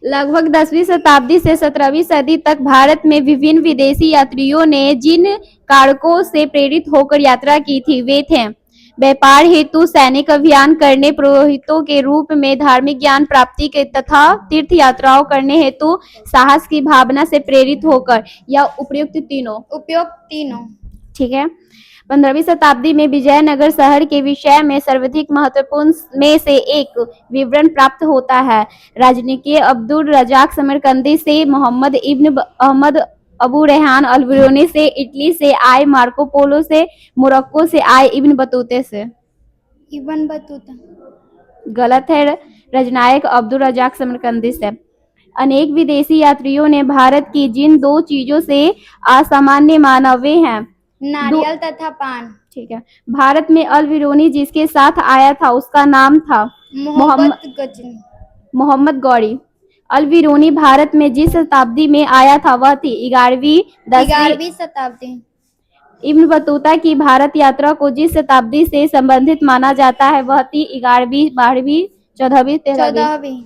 लगभग 10वीं शताब्दी से 17वीं सदी तक भारत में विभिन्न विदेशी यात्रियों ने जिन कारकों से प्रेरित होकर यात्रा की थी वे थे व्यापार हेतु, सैनिक अभियान करने, पुरोहितों के रूप में धार्मिक ज्ञान प्राप्ति के तथा तीर्थ यात्राओं करने हेतु साहस की भावना से प्रेरित होकर, या उपयुक्त तीनों। ठीक है। 15वीं शताब्दी में विजयनगर शहर के विषय में सर्वाधिक महत्वपूर्ण में से एक विवरण प्राप्त होता है। राजनीति अब्दुल रजाक समरकंदी से, मोहम्मद इब्न अहमद अबू रेहान अल-बिरूनी से, इटली से आए मार्को पोलो से, मोरक्को से आए इब्न बतूता गलत है, रजनायक अब्दुल रजाक समरकंदी से। अनेक विदेशी यात्रियों ने भारत की जिन दो चीजों से असामान्य मानवे हैं, नारियल तथा पान। ठीक है। भारत में अल-बिरूनी जिसके साथ आया था उसका नाम था मोहम्मद गौरी। अल-बिरूनी भारत में जिस शताब्दी में आया था वह थी 11वीं शताब्दी। इब्न बतूता की भारत यात्रा को जिस शताब्दी से संबंधित माना जाता है वह थी 11वीं, 12वीं, 14वीं, 13वीं।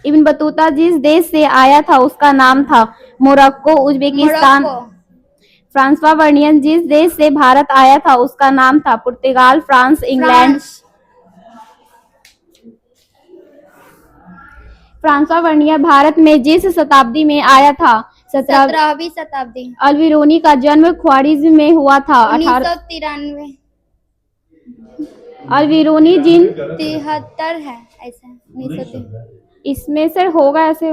इब्न बतूता जिस देश से आया था उसका नाम था मोरक्को, उज्बेकिस्तान। फ्रांसवा वर्नियन जिस देश से भारत आया था उसका नाम था पुर्तगाल, फ्रांस, इंग्लैंड। फ्रांसवा वर्नियन भारत में जिस शताब्दी में आया था 17वीं शताब्दी। अल-बिरूनी का जन्म ख्वारिज़्म में हुआ था 1993। अल-बिरूनी जिन 73 है ऐसा 1973 इसमें से होगा ऐसे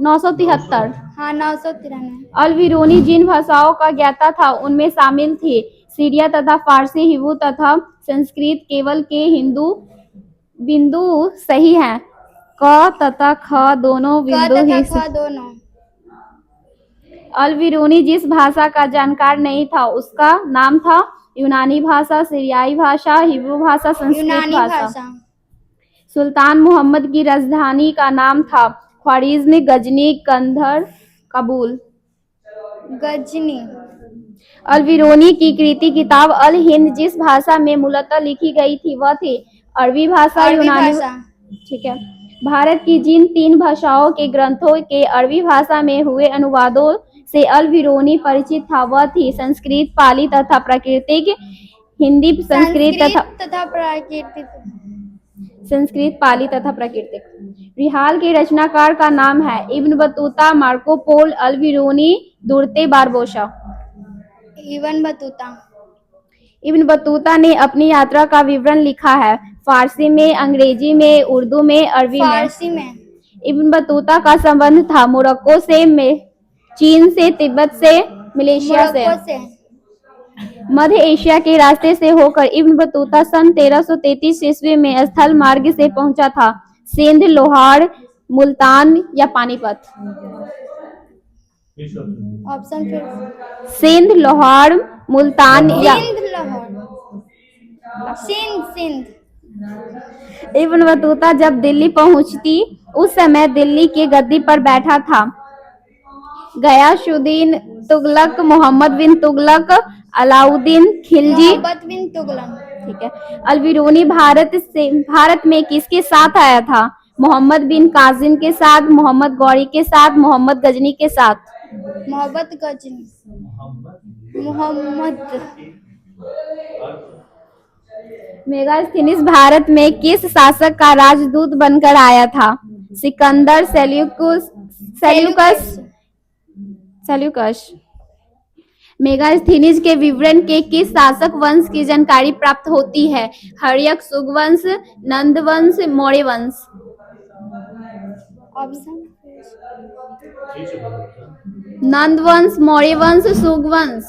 973। हाँ 993। अल-बिरूनी जिन भाषाओं का ज्ञाता था उनमें शामिल थे सीरिया तथा फारसी, हिब्रू तथा संस्कृत। केवल के हिंदू बिंदु सही हैं, क तथा ख दोनों बिंदु ही। अल-बिरूनी जिस भाषा का जानकार नहीं था उसका नाम था यूनानी भाषा, सीरियाई भाषा, हिब्रू भाषा, संस्कृत भाषा। सुल्तान मोहम्मद की राजधानी का नाम था ख्वारिज़्म, गजनी, कंधर, काबुल। गजनी। अल-बिरूनी की कृति किताब अल-हिंद जिस भाषा में मूलतः लिखी गई थी वह थी अरबी भाषा, यूनानी। ठीक है। भारत की जिन 3 भाषाओं के ग्रंथों के अरबी भाषा में हुए अनुवादों से अल-बिरूनी परिचित था वह थी संस्कृत, पाली तथा प्राकृतिक। हिंदी, संस्कृत, पाली तथा प्राकृतिक। रिहाल के रचनाकार का नाम है इब्न बतूता, मार्को पोल, अल-बिरूनी, दुर्ते बारबोसा। इब्न बतूता ने अपनी यात्रा का विवरण लिखा है फारसी में, अंग्रेजी में, उर्दू में, अरबी में। इब्न बतूता का संबंध था मोरक्को से, चीन से, तिब्बत से, मलेशिया से। मध्य एशिया के रास्ते से होकर इब्न बतूता सन 1333 ईस्वी में स्थल मार्ग से पहुंचा था सिंध, लोहार, मुल्तान या पानीपत। ऑप्शन फिर। सिंध, लोहार, मुल्तान या सिंध। इब्न बतूता जब दिल्ली पहुंचती उस समय दिल्ली की गद्दी पर बैठा था गयासुद्दीन तुगलक, मोहम्मद बिन तुगलक, अलाउद्दीन खिलजी। ठीक है। अल-बिरूनी भारत में किसके साथ आया था? मोहम्मद बिन कासिम के साथ, मोहम्मद गौरी के साथ, मोहम्मद गजनी के साथ। मेगास्थनीज भारत में किस शासक का राजदूत बनकर आया था? सिकंदर, सेल्यूकस। मेगास्थनीज के विवरण के किस शासक वंश की जानकारी प्राप्त होती है? हर्यक, सुगवंश, नंद वंश, मौर्य वंश। नंद वंश, मौर्य वंश, सुगवंश।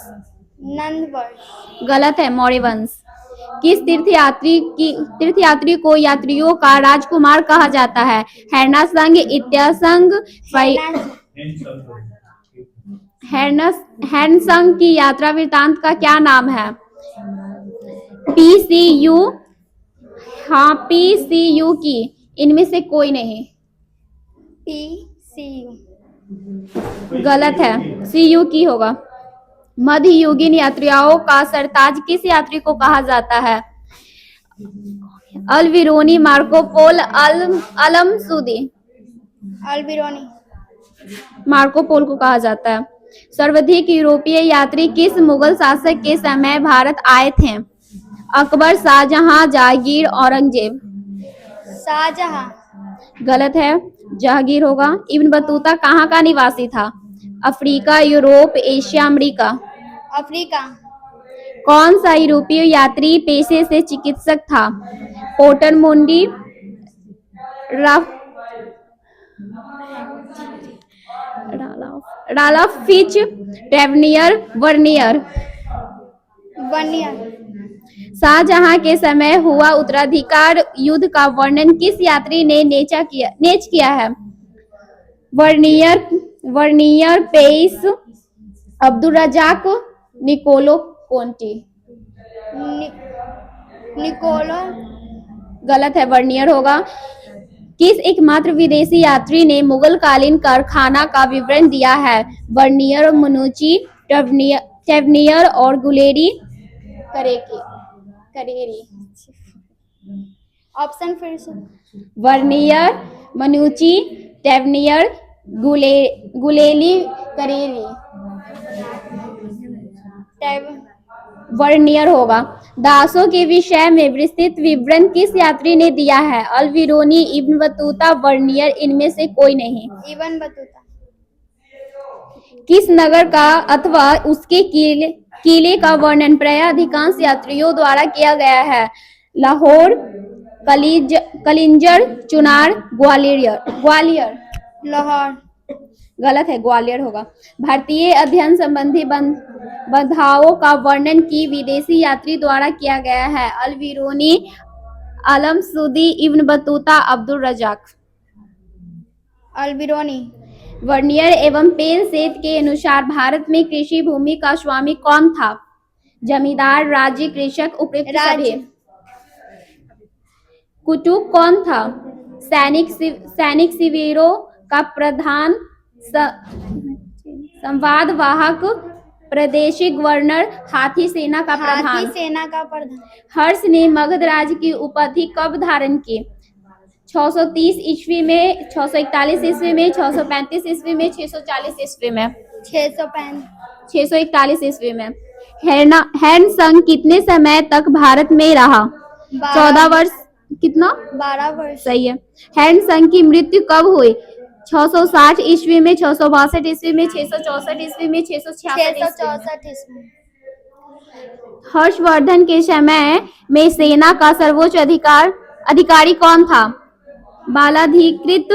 गलत है, मौर्य वंश। किस तीर्थयात्री को यात्रियों का राजकुमार कहा जाता है? हैरनासंग, इत्यासंग, हैरनसंग की यात्रा वृत्तांत का क्या नाम है? PCU। हाँ, PCU की। इनमें से कोई नहीं। PCU गलत है, CU की होगा। मध्ययुगीन यात्रियों का सरताज किस यात्री को कहा जाता है? अल-बिरूनी, मार्को पोल, अल-मसूदी। अल्बिरोनी। मार्को पोल को कहा जाता है। सर्वाधिक यूरोपीय यात्री किस मुगल शासक के समय भारत आए थे? अकबर, शाहजहां, जहांगीर, औरंगजेब। शाहजहां। गलत है, जहांगीर होगा। इब्न बतूता कहाँ का निवासी था? Africa, Europe, Asia, America. Africa. कौन सा यूरोपीय यात्री पेशे से चिकित्सक था? पोर्टर मुंडी, राफ Ralph Fitch, Tavernier, Bernier. Bernier. Shahjahan के समय हुआ उत्तराधिकार युद्ध का वर्णन किस यात्री ने नेच किया है? Bernier, Paes, Abdul Razzaq, Niccolo Conti. नि, निकोलो। गलत है, वर्नियर होगा। किस एकमात्र विदेशी यात्री ने मुगल कालीन कारखाना का विवरण दिया है? वर्नियर, मनुची, टेवनियर और गुलेरी करेरी। ऑप्शन फिर से। वर्नियर, मनुची, टेवनियर, गुलेली करेरी। वर्नियर होगा। दासों के विषय में विस्तृत विवरण किस यात्री ने दिया है? अल्बिरोनी, इब्न बतूता, वर्नियर, इनमें से कोई नहीं। Ibn Battuta. किस नगर का अथवा उसके किले का वर्णन प्रायः अधिकांश यात्रियों द्वारा किया गया है? लाहौर, कलिंजर, चुनार, ग्वालियर। लाहौर। गलत है, ग्वालियर होगा। भारतीय अध्ययन संबंधी बाधाओं का वर्णन की विदेशी यात्री द्वारा किया गया है? Alberuni, Almasudi, Ibn Battuta, Abdul Razzaq. Alberuni. Bernier एवं पेनसेट के अनुसार भारत में कृषि भूमि का स्वामी कौन था? जमींदार, राज्य, कृषक, उपयुक्त सभी। कुतुब कौन था? सैनिक शिविरों का प्रधान, संवाद वाहक, प्रादेशिक गवर्नर, हाथी सेना का प्रधान। हाथी सेना का प्रधान। हर्ष ने मगध राज्य की उपाधि कब धारण की? 630 ईस्वी में, 641 ईस्वी में, 635 ईस्वी में, 640 ईस्वी में। 641 ईस्वी में। हैन संघ कितने समय तक भारत में रहा? 14 वर्ष। कितना? 12 वर्ष। सही है। हैन संघ की मृत्यु कब हुई? 660 ईस्वी में, 662 ईस्वी में, 664 ईस्वी में, 666 ईस्वी। हर्षवर्धन के समय में सेना का सर्वोच्च अधिकारी कौन था? बालाधिकृत,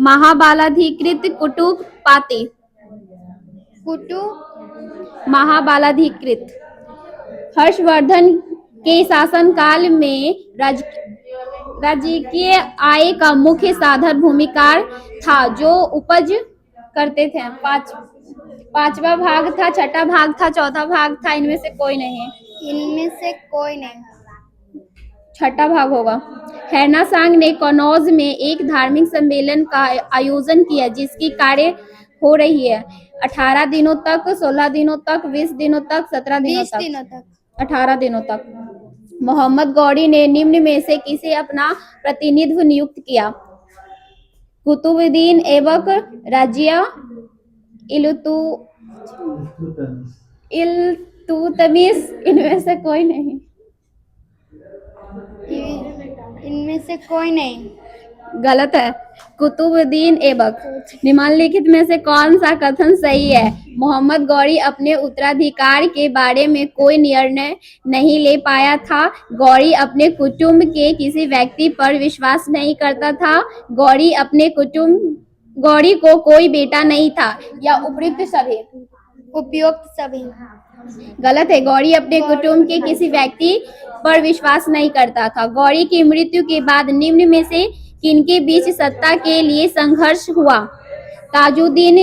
महाबालाधिकृत, कुटुब, पाती। महाबालाधिकृत। हर्षवर्धन के शासनकाल में राजकीय आय का मुख्य साधन भूमिकार था जो उपज करते थे। पांचवा भाग था, छठा भाग था, चौथा भाग था, इनमें से कोई नहीं। छठा भाग होगा। हैनासांग ने कनौज में एक धार्मिक सम्मेलन का आयोजन किया जिसकी कार्य हो रही है 18 दिनों तक, 16 दिनों तक, 20 दिनों तक, 17 दिनों तक, 18 दिनों तक। मोहम्मद गौरी ने निम्न में से किसे अपना प्रतिनिधि नियुक्त किया? कुतुबुद्दीन ऐबक, राजिया, इल्तुतमिश, इनमें से कोई नहीं। गलत है, कुतुबुद्दीन ऐबक। निम्नलिखित में से कौन सा कथन सही है? मोहम्मद गौरी अपने उत्तराधिकार के बारे में कोई निर्णय नहीं ले पाया था। गौरी अपने कुटुंब के किसी व्यक्ति पर विश्वास नहीं करता था। गौरी को कोई बेटा नहीं था, या उपयुक्त सभी। गलत है, गौरी अपने कुटुंब के किसी व्यक्ति पर विश्वास नहीं करता था। गौरी की मृत्यु के बाद निम्न में से किनके बीच सत्ता के लिए संघर्ष हुआ? ताजुद्दीन